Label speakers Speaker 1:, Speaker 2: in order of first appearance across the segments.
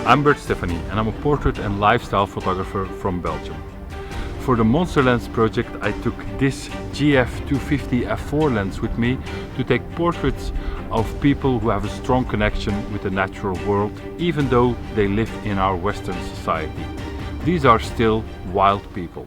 Speaker 1: I'm Bert Stephanie and I'm a portrait and lifestyle photographer from Belgium. For the Monster Lens project I took this GF250 f4 lens with me to take portraits of people who have a strong connection with the natural world, even though they live in our Western society. These are still wild people.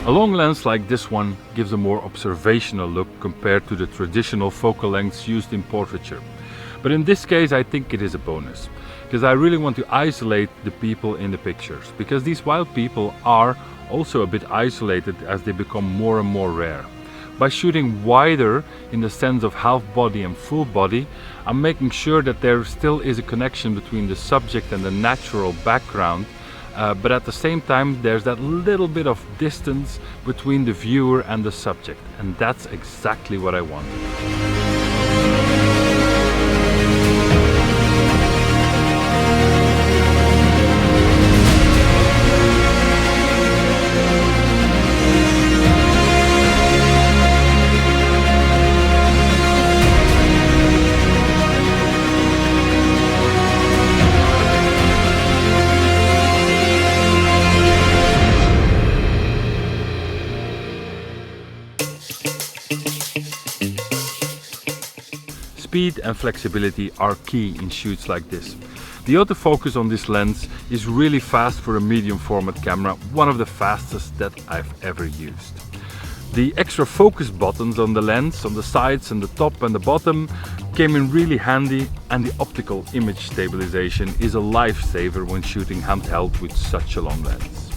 Speaker 1: A long lens like this one gives a more observational look compared to the traditional focal lengths used in portraiture. But in this case I think it is a bonus, because I really want to isolate the people in the pictures, because these wild people are also a bit isolated as they become more and more rare. By shooting wider in the sense of half body and full body, I'm making sure that there still is a connection between the subject and the natural background. But at the same time there's that little bit of distance between the viewer and the subject, and that's exactly what I wanted. Speed and flexibility are key in shoots like this. The autofocus on this lens is really fast for a medium format camera, one of the fastest that I've ever used. The extra focus buttons on the lens, on the sides and the top and the bottom, came in really handy, and the optical image stabilization is a lifesaver when shooting handheld with such a long lens.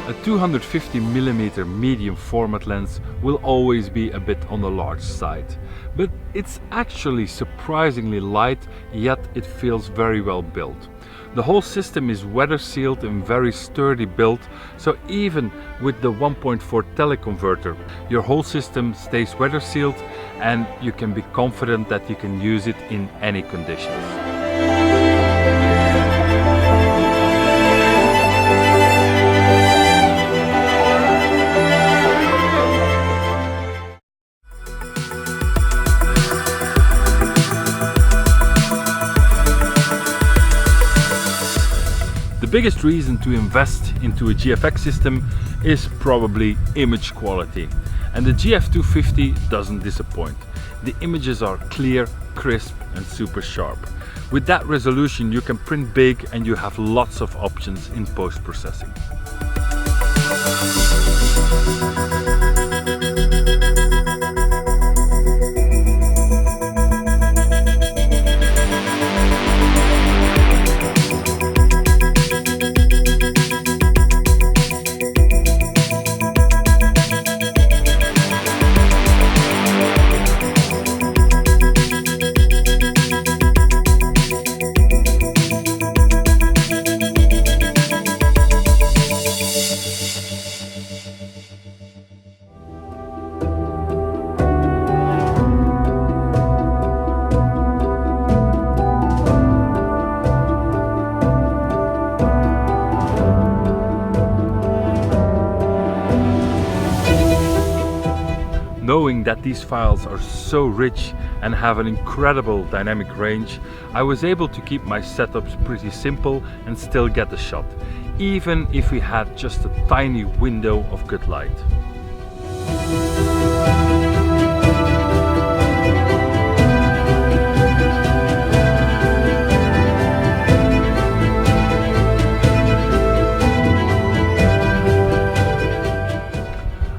Speaker 1: A 250mm medium format lens will always be a bit on the large side, but it's actually surprisingly light, yet it feels very well built. The whole system is weather sealed and very sturdy built, so even with the 1.4 teleconverter, your whole system stays weather sealed and you can be confident that you can use it in any conditions. The biggest reason to invest into a GFX system is probably image quality, and the GF250 doesn't disappoint. The images are clear, crisp and super sharp. With that resolution you can print big and you have lots of options in post-processing. knowing that these files are so rich and have an incredible dynamic range, I was able to keep my setups pretty simple and still get the shot, even if we had just a tiny window of good light.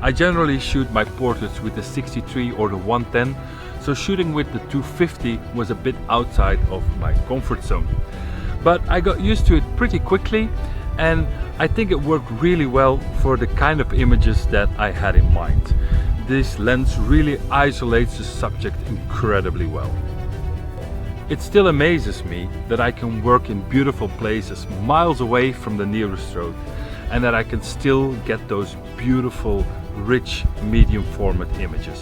Speaker 1: I generally shoot my portraits with the 63 or the 110, so shooting with the 250 was a bit outside of my comfort zone. But I got used to it pretty quickly, and I think it worked really well for the kind of images that I had in mind. This lens really isolates the subject incredibly well. It still amazes me that I can work in beautiful places miles away from the nearest road, and that I can still get those beautiful, rich, medium format images.